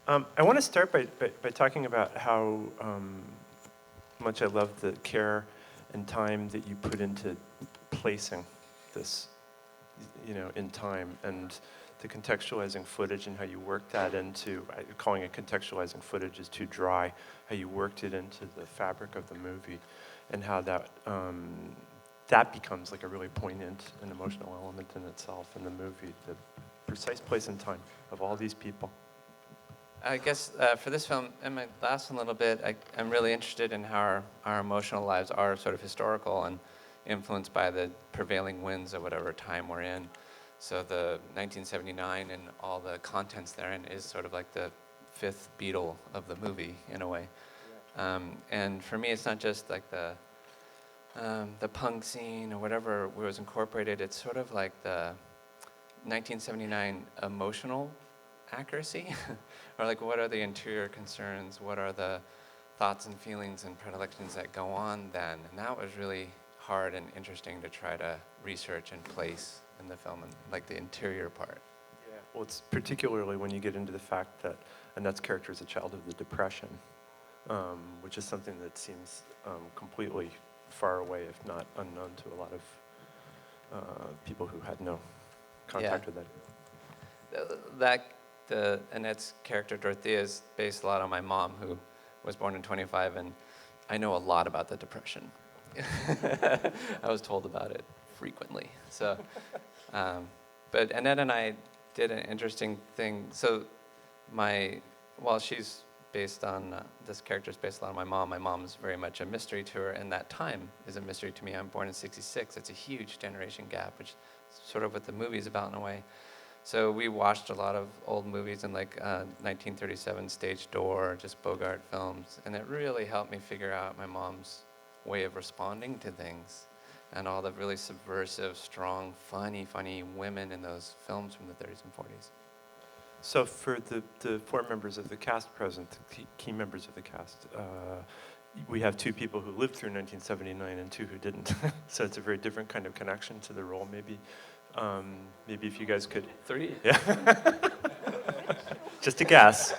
I want to start by talking about how much I love the care and time that you put into placing this, in time, and the contextualizing footage and how you worked that into, calling it contextualizing footage is too dry, how you worked it into the fabric of the movie, and how that becomes like a really poignant and emotional element in itself in the movie, the precise place and time of all these people. I guess for this film, and my last one a little bit, I'm really interested in how our emotional lives are sort of historical and influenced by the prevailing winds of whatever time we're in. So the 1979 and all the contents therein is sort of like the fifth Beatle of the movie in a way. Yeah. And for me, it's not just like the punk scene or whatever was incorporated. It's sort of like the 1979 emotional accuracy, or like what are the interior concerns, what are the thoughts and feelings and predilections that go on then, and that was really hard and interesting to try to research and place in the film, and like the interior part. Yeah. Well, it's particularly when you get into the fact that Annette's character is a child of the Depression, which is something that seems completely far away, if not unknown to a lot of people who had no contact with that. Annette's character, Dorothea, is based a lot on my mom, who was born in 25, and I know a lot about the Depression. I was told about it frequently. So, but Annette and I did an interesting thing. So, she's based on, this character is based a lot on my mom. My mom's very much a mystery to her, and that time is a mystery to me. I'm born in '66. It's a huge generation gap, which is sort of what the movie's about in a way. So we watched a lot of old movies and like 1937 Stage Door, just Bogart films, and it really helped me figure out my mom's way of responding to things and all the really subversive, strong, funny women in those films from the 30s and 40s. So for the four members of the cast present, the key members of the cast, we have two people who lived through 1979 and two who didn't. So it's a very different kind of connection to the role, maybe. Maybe if you guys could... Three? Yeah. Just a guess.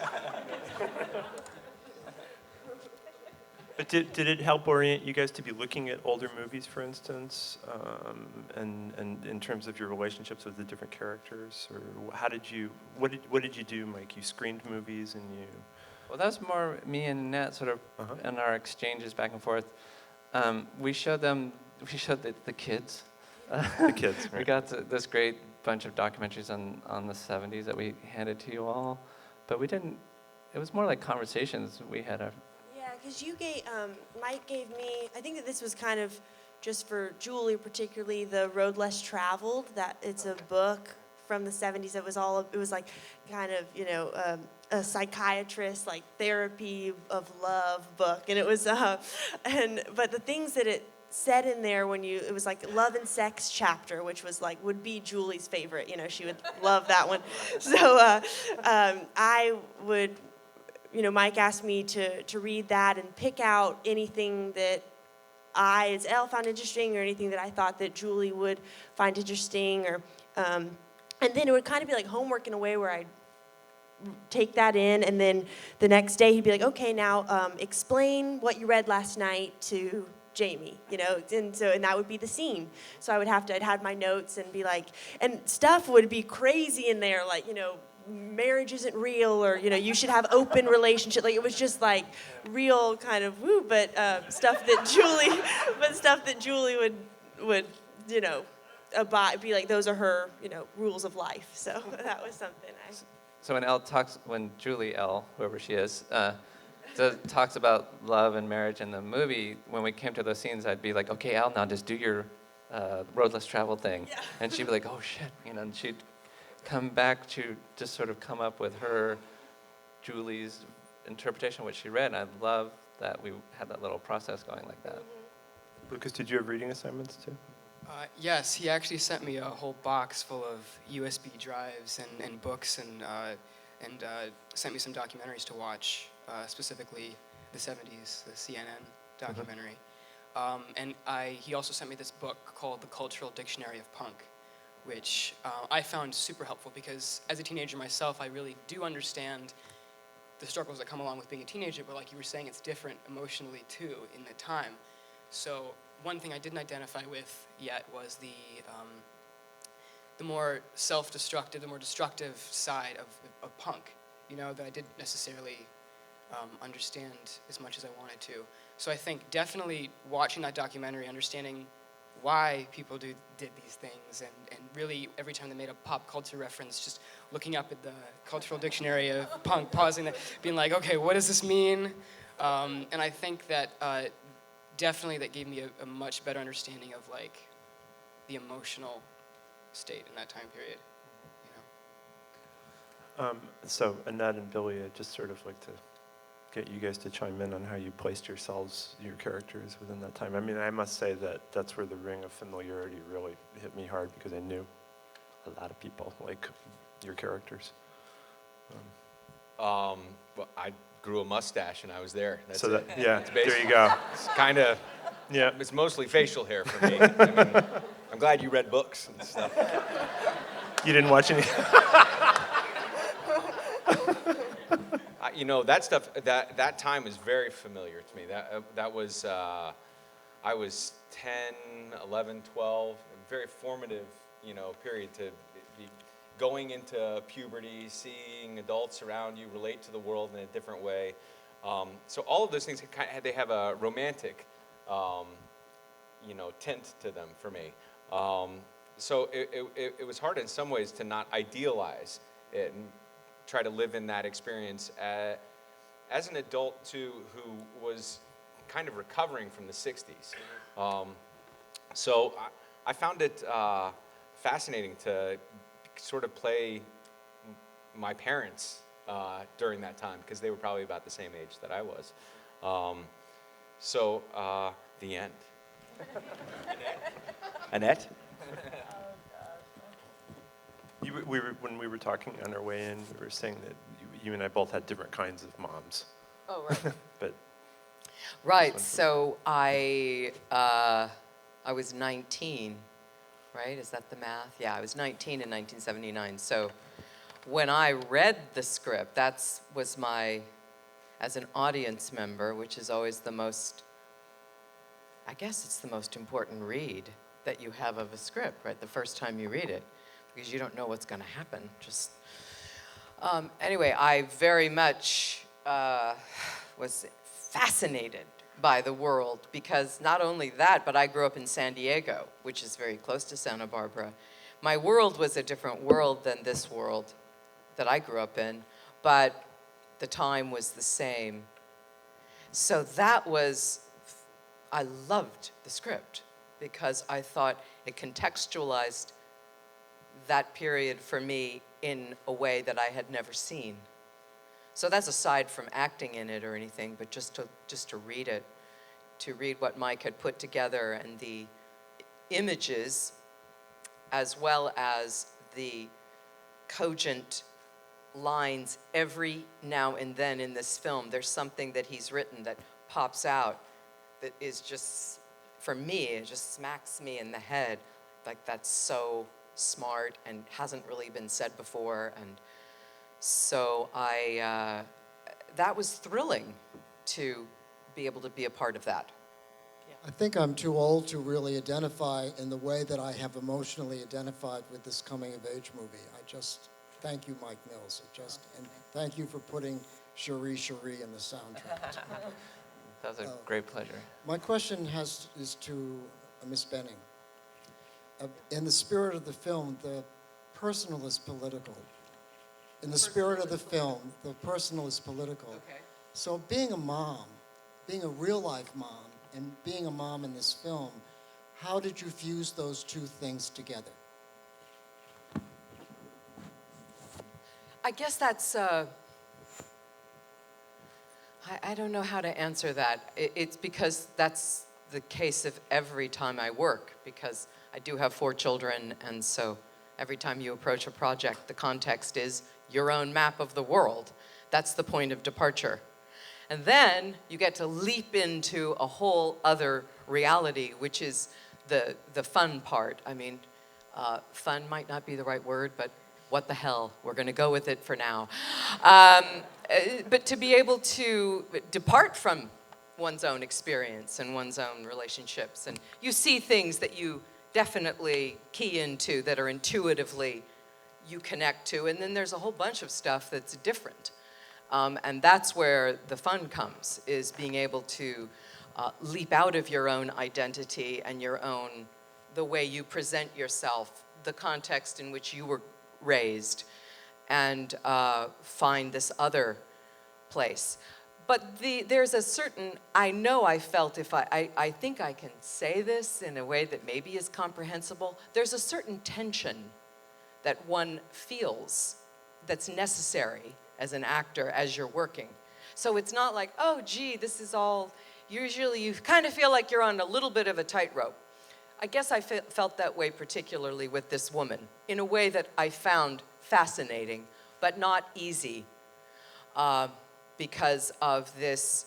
But did it help orient you guys to be looking at older movies, for instance, and in terms of your relationships with the different characters? Or what did you do, Mike? You screened movies and you... Well, that was more me and Annette sort of in our exchanges back and forth. We showed the kids. The kids, right. We got this great bunch of documentaries on the 70s that we handed to you all, but we didn't, it was more like conversations we had. Yeah, because Mike gave me, I think that this was kind of just for Julie particularly, The Road Less Traveled, that it's a book from the 70s that was it was like kind of, a psychiatrist, like therapy of love book, and it was, but the things that it said in there it was like love and sex chapter, which was like, would be Julie's favorite, she would love that one. So I would, Mike asked me to read that and pick out anything that I, as Elle, found interesting, or anything that I thought that Julie would find interesting, or, and then it would kind of be like homework in a way where I'd take that in, and then the next day he'd be like, okay, now explain what you read last night to Jamie, and that would be the scene. So I'd had my notes and be like, and stuff would be crazy in there, like, marriage isn't real, or, you should have open relationship. Like, it was just like real kind of woo, but stuff that Julie would, abide, be like, those are her, rules of life. So that was something So when Julie L, whoever she is, talks about love and marriage in the movie, when we came to those scenes, I'd be like, okay, Al, now just do your Road Less Traveled thing. Yeah. And she'd be like, oh, shit. And she'd come back to just sort of come up with Julie's interpretation of what she read. And I love that we had that little process going like that. Mm-hmm. Lucas, did you have reading assignments too? Yes, he actually sent me a whole box full of USB drives and books, and sent me some documentaries to watch. Specifically the 70s, the CNN documentary. And he also sent me this book called The Cultural Dictionary of Punk, which I found super helpful because as a teenager myself, I really do understand the struggles that come along with being a teenager, but like you were saying, it's different emotionally too in the time. So one thing I didn't identify with yet was the more self-destructive, the more destructive side of punk, you know, that I didn't necessarily understand as much as I wanted to. So I think definitely watching that documentary, understanding why people did these things, and really every time they made a pop culture reference, just looking up at the cultural dictionary of punk, pausing, being like, okay, what does this mean? And I think that definitely that gave me a much better understanding of like the emotional state in that time period. You know? So Annette and Billy, I'd just sort of like to get you guys to chime in on how you placed yourselves, your characters within that time. I mean, I must say that that's where the ring of familiarity really hit me hard, because I knew a lot of people, like your characters. Well, I grew a mustache and I was there. That's So it. that, yeah, It's there you go. It's kind of, Yeah. it's mostly facial hair for me. I mean, I'm glad you read books and stuff. You didn't watch any? You know, that stuff, that time is very familiar to me. That was, I was 10, 11, 12, a very formative, you know, period to be going into puberty, seeing adults around you relate to the world in a different way. So all of those things, they have a romantic, you know, tint to them for me. So it was hard in some ways to not idealize it and try to live in that experience as an adult too, who was kind of recovering from the 60s. So I found it fascinating to sort of play my parents during that time, because they were probably about the same age that I was. So the end. Annette? When we were talking on our way in, we were saying that you and I both had different kinds of moms. Oh, right. But Right, so I was 19, right? Is that the math? Yeah, I was 19 in 1979. So when I read the script, that was my, as an audience member, which is always the most, I guess it's the most important read that you have of a script, right? The first time you read it, because you don't know what's going to happen. Just anyway, I very much was fascinated by the world, because not only that, but I grew up in San Diego, which is very close to Santa Barbara. My world was a different world than this world that I grew up in, but the time was the same. So that was, I loved the script, because I thought it contextualized that period for me in a way that I had never seen. So that's aside from acting in it or anything, but just to read it, to read what Mike had put together, and the images, as well as the cogent lines every now and then in this film. There's something that he's written that pops out that is just, for me, it just smacks me in the head. Like, that's so smart and hasn't really been said before. And so that was thrilling to be able to be a part of that. I think I'm too old to really identify in the way that I have emotionally identified with this coming-of-age movie. I just thank you, Mike Mills. And thank you for putting Cherie Cherie in the soundtrack. That was a great pleasure. My question is to Miss Bening. In the spirit of the film, the personal is political. In the spirit of the film, the personal is political. Okay. So being a mom, being a real-life mom, and being a mom in this film, how did you fuse those two things together? I guess that's, I don't know how to answer that. It's because that's the case of every time I work, because I do have 4 children, and so every time you approach a project, the context is your own map of the world. That's the point of departure. And then you get to leap into a whole other reality, which is the fun part. I mean, fun might not be the right word, but what the hell? We're going to go with it for now. but to be able to depart from one's own experience and one's own relationships, and you see things that you definitely key into that are intuitively you connect to, and then there's a whole bunch of stuff that's different. And that's where the fun comes, is being able to leap out of your own identity and the way you present yourself, the context in which you were raised, and find this other place. But there's a certain, I know I felt, if I think I can say this in a way that maybe is comprehensible, there's a certain tension that one feels that's necessary as an actor as you're working. So it's not like, oh, gee, this is all, usually you kind of feel like you're on a little bit of a tightrope. I guess I felt that way particularly with this woman, in a way that I found fascinating, but not easy, because of this,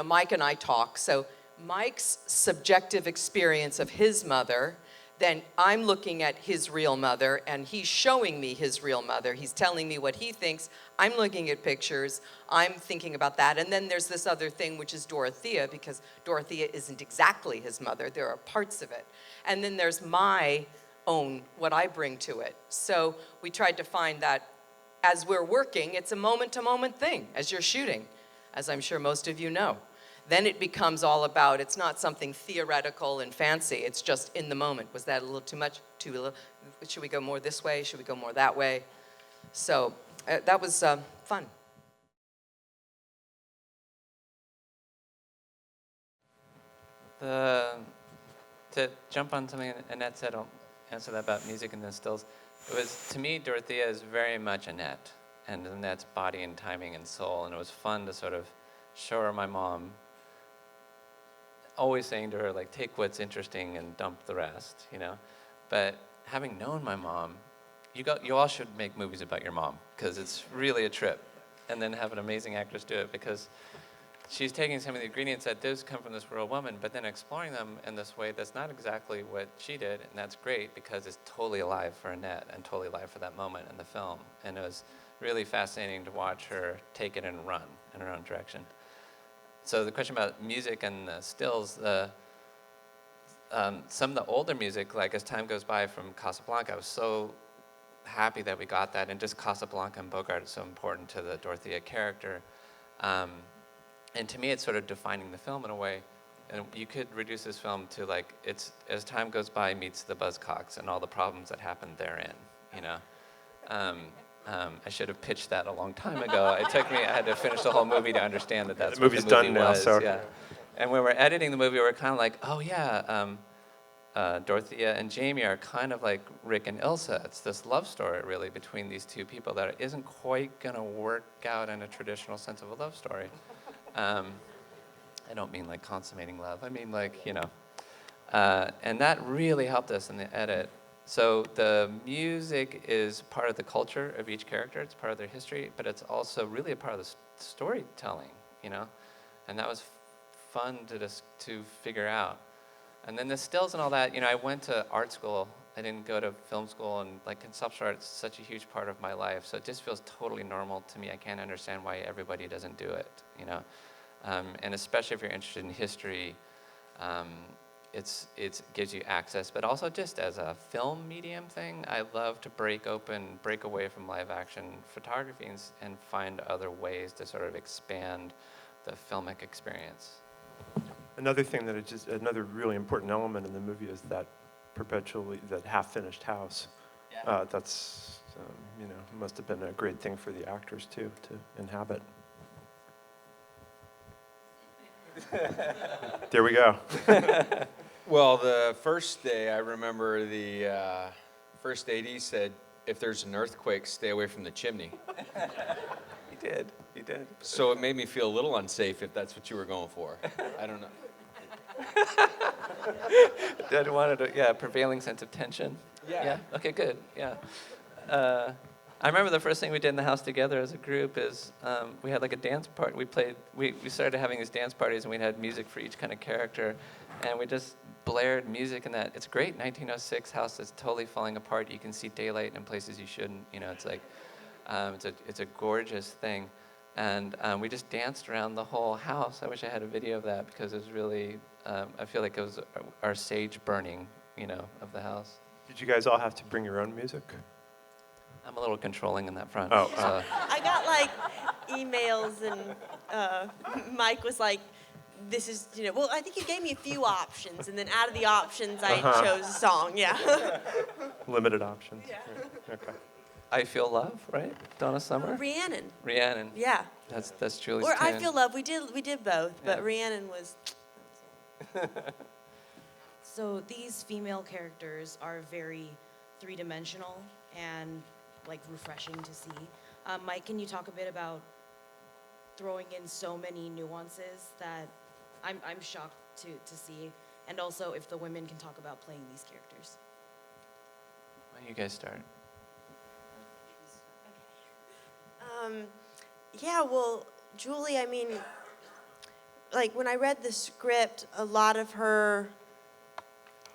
Mike and I talk, so Mike's subjective experience of his mother, then I'm looking at his real mother, and he's showing me his real mother. He's telling me what he thinks. I'm looking at pictures. I'm thinking about that. And then there's this other thing, which is Dorothea, because Dorothea isn't exactly his mother. There are parts of it. And then there's my own, what I bring to it. So we tried to find that as we're working, it's a moment-to-moment thing as you're shooting, as I'm sure most of you know. Then it becomes all about, it's not something theoretical and fancy, it's just in the moment. Was that a little too much? Too little? Should we go more this way? Should we go more that way? So that was fun. To jump on something Annette said, I'll answer that about music and the stills. It was, to me, Dorothea is very much Annette, and Annette's body and timing and soul, and it was fun to sort of show her my mom, always saying to her, like, take what's interesting and dump the rest, But having known my mom, you all should make movies about your mom, because it's really a trip. And then have an amazing actress do it, because she's taking some of the ingredients that do come from this real woman, but then exploring them in this way that's not exactly what she did, and that's great, because it's totally alive for Annette and totally alive for that moment in the film. And it was really fascinating to watch her take it and run in her own direction. So the question about music and stills, some of the older music, like as time goes by from Casablanca, I was so happy that we got that, and just Casablanca and Bogart is so important to the Dorothea character. And to me, it's sort of defining the film in a way. And you could reduce this film to like, it's as time goes by meets the Buzzcocks and all the problems that happen therein, I should have pitched that a long time ago. I had to finish the whole movie to understand that that's The what movie's the movie done now, was. so. Yeah. And when we're editing the movie, we're kind of like, oh yeah, Dorothea and Jamie are kind of like Rick and Ilsa. It's this love story, really, between these two people that isn't quite going to work out in a traditional sense of a love story. I don't mean like consummating love. I mean like, and that really helped us in the edit. So the music is part of the culture of each character. It's part of their history, but it's also really a part of the storytelling, And that was fun to figure out. And then the stills and all that, I went to art school. I didn't go to film school, and like conceptual art is such a huge part of my life. So it just feels totally normal to me. I can't understand why everybody doesn't do it, And especially if you're interested in history, it gives you access, but also just as a film medium thing, I love to break away from live action photography and find other ways to sort of expand the filmic experience. Another thing another really important element in the movie is that that half-finished house. Yeah. That's, must have been a great thing for the actors too, to inhabit. There we go. Well, the first day, I remember the first AD said, if there's an earthquake, stay away from the chimney. He did. So it made me feel a little unsafe if that's what you were going for. I don't know. Dad wanted a prevailing sense of tension. Yeah. Okay, good. Yeah. I remember the first thing we did in the house together as a group is we had like a dance part. We started having these dance parties, and we had music for each kind of character, and we just blared music in that. It's great. 1906 house that's totally falling apart. You can see daylight in places you shouldn't. It's like it's a gorgeous thing. And we just danced around the whole house. I wish I had a video of that because it was really, I feel like it was our sage burning, of the house. Did you guys all have to bring your own music? I'm a little controlling in that front. Oh, so. I got like emails and Mike was like, this is, well, I think you gave me a few options, and then out of the options, I chose a song, yeah. Limited options. Yeah. Right. Okay. I Feel Love, right? Donna Summer? Rhiannon. Rhiannon. Yeah. That's Julie's Or I tune. Feel Love. We did both, but Yeah. Rhiannon was. So these female characters are very three-dimensional and like refreshing to see. Mike, can you talk a bit about throwing in so many nuances that I'm shocked to see, and also if the women can talk about playing these characters. Why don't you guys start? Yeah, well, Julie, I mean, like when I read the script, a lot of her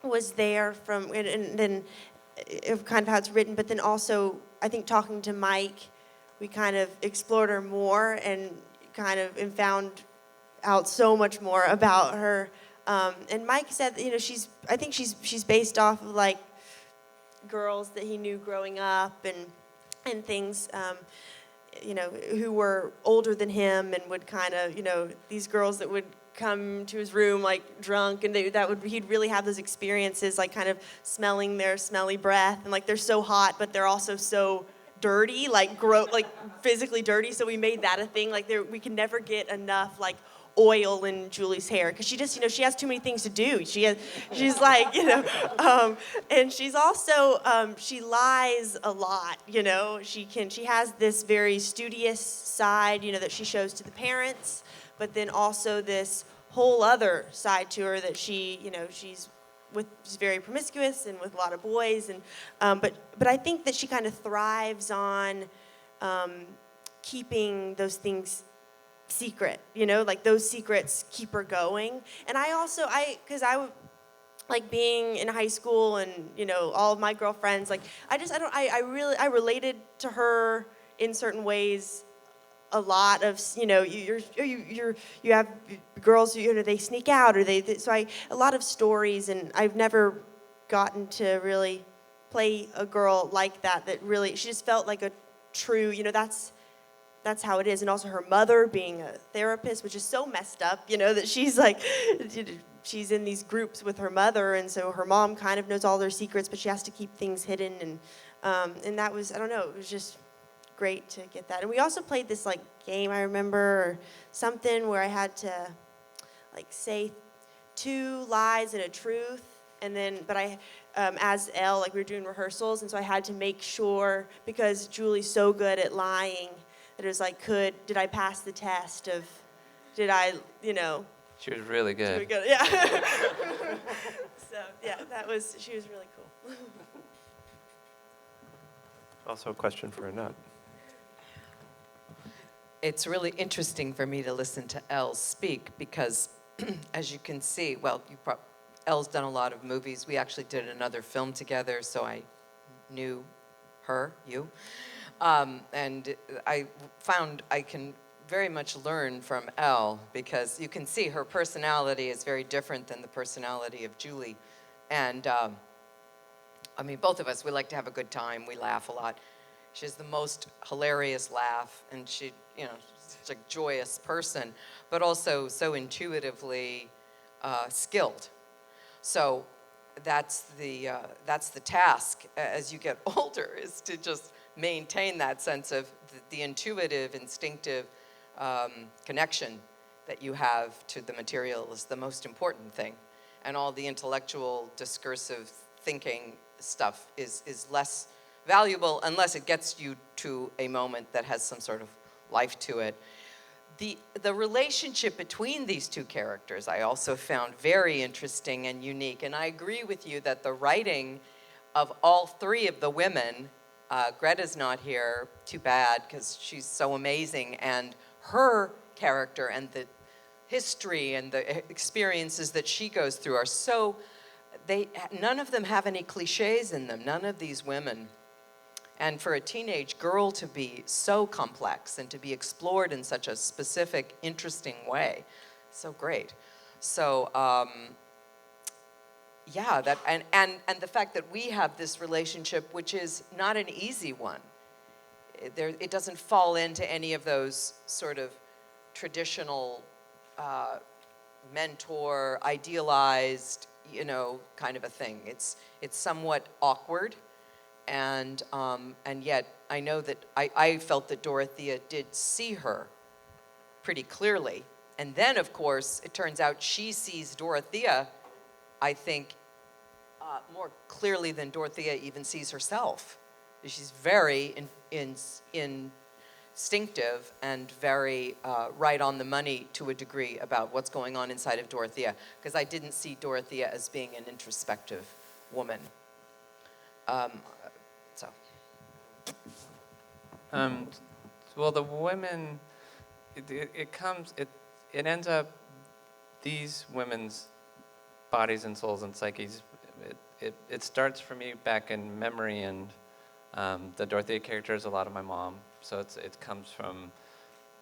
was there from, and then kind of how it's written, but then also I think talking to Mike, we kind of explored her more and and found out so much more about her. And Mike said that, I think she's based off of like girls that he knew growing up and things, who were older than him and would these girls that would come to his room like drunk, and he'd really have those experiences, like kind of smelling their smelly breath, and like they're so hot, but they're also so dirty, like physically dirty. So we made that a thing. Like we can never get enough like oil in Julie's hair because she just she has too many things to do. She's like and she's also she lies a lot. She has this very studious side that she shows to the parents, but then also this whole other side to her that she's very promiscuous and with a lot of boys, and but I think that she kind of thrives on keeping those things secret, like those secrets keep her going. And because I like being in high school and all of my girlfriends, like I related to her in certain ways. A lot of you have girls who they sneak out or a lot of stories, and I've never gotten to really play a girl like that really she just felt like a true that's how it is. And also her mother being a therapist, which is so messed up, that she's like she's in these groups with her mother, and so her mom kind of knows all their secrets, but she has to keep things hidden, and that was, I don't know, it was just great to get that. And we also played this like game, I remember, or something where I had to like say 2 lies and a truth, and then but I as Elle, like we were doing rehearsals, and so I had to make sure, because Julie's so good at lying, that it was like, did I pass the test of, did I, She was really good. yeah. So yeah, she was really cool. Also a question for Annette. It's really interesting for me to listen to Elle speak because, as you can see, Elle's done a lot of movies. We actually did another film together, so I knew you. And I found I can very much learn from Elle because you can see her personality is very different than the personality of Julie. And both of us, we like to have a good time. We laugh a lot. She has the most hilarious laugh, and she's such a joyous person, but also so intuitively skilled. So that's the task as you get older, is to just maintain that sense of the intuitive, instinctive connection that you have to the material is the most important thing. And all the intellectual, discursive thinking stuff is less valuable unless it gets you to a moment that has some sort of life to it. The relationship between these two characters I also found very interesting and unique. And I agree with you that the writing of all 3 of the women, Greta's not here, too bad, because she's so amazing, and her character and the history and the experiences that she goes through are none of them have any cliches in them. None of these women And for a teenage girl to be so complex and to be explored in such a specific, interesting way, so great. So, yeah, that and the fact that we have this relationship, which is not an easy one. It doesn't fall into any of those sort of traditional mentor, idealized, kind of a thing. It's somewhat awkward, and yet I know that I felt that Dorothea did see her pretty clearly. And then, of course, it turns out she sees Dorothea, I think, more clearly than Dorothea even sees herself. She's very instinctive and very right on the money to a degree about what's going on inside of Dorothea, because I didn't see Dorothea as being an introspective woman. Well, the women, it ends up, these women's bodies and souls and psyches, it starts for me back in memory, and the Dorothea character is a lot of my mom, so it comes from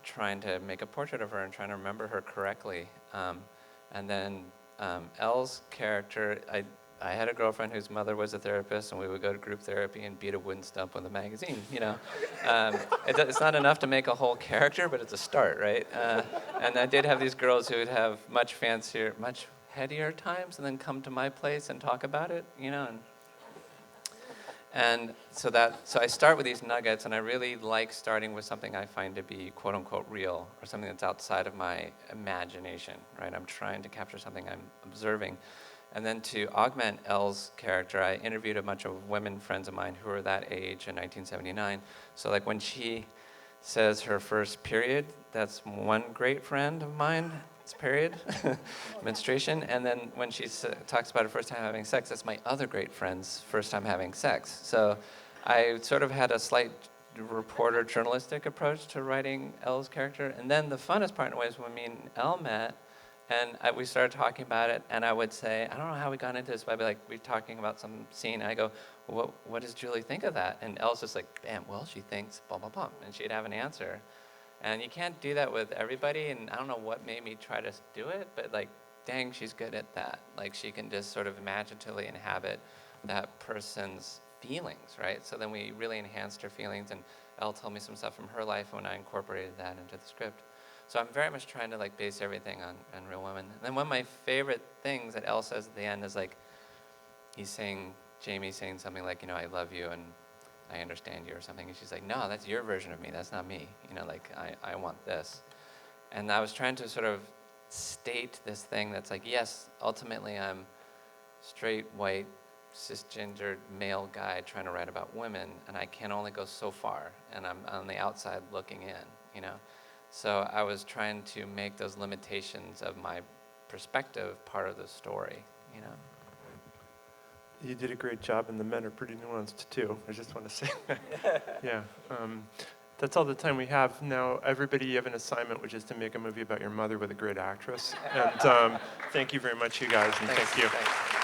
trying to make a portrait of her and trying to remember her correctly. And then Elle's character, I had a girlfriend whose mother was a therapist, and we would go to group therapy and beat a wooden stump with a magazine, It's not enough to make a whole character, but it's a start, right? And I did have these girls who would have much fancier, much headier times and then come to my place and talk about it, and so I start with these nuggets, and I really like starting with something I find to be quote unquote real, or something that's outside of my imagination, right? I'm trying to capture something I'm observing. And then to augment Elle's character, I interviewed a bunch of women friends of mine who were that age in 1979. So like when she says her first period, that's one great friend of mine, it's period, menstruation. And then when she talks about her first time having sex, that's my other great friend's first time having sex. So I sort of had a slight reporter journalistic approach to writing Elle's character. And then the funnest part in a way is when me and Elle met, and we started talking about it, and I would say, I don't know how we got into this, but I'd be like, we're talking about some scene, and I go, what does Julie think of that? And Elle's just like, bam, well, she thinks blah, blah, blah, and she'd have an answer. And you can't do that with everybody, and I don't know what made me try to do it, but like, dang, she's good at that. Like, she can just sort of imaginatively inhabit that person's feelings, right? So then we really enhanced her feelings, and Elle told me some stuff from her life when I incorporated that into the script. So I'm very much trying to like base everything on real women. And then one of my favorite things that Elle says at the end is like, Jamie's saying something like, I love you and I understand you or something. And she's like, no, that's your version of me. That's not me. Like I want this. And I was trying to sort of state this thing that's like, yes, ultimately I'm straight, white, cisgendered male guy trying to write about women, and I can only go so far, and I'm on the outside looking in, So I was trying to make those limitations of my perspective part of the story, You did a great job, and the men are pretty nuanced too. I just want to say that. Yeah. That's all the time we have. Now, everybody, you have an assignment, which is to make a movie about your mother with a great actress. And thank you very much, you guys, and Thanks. thank you. Thanks.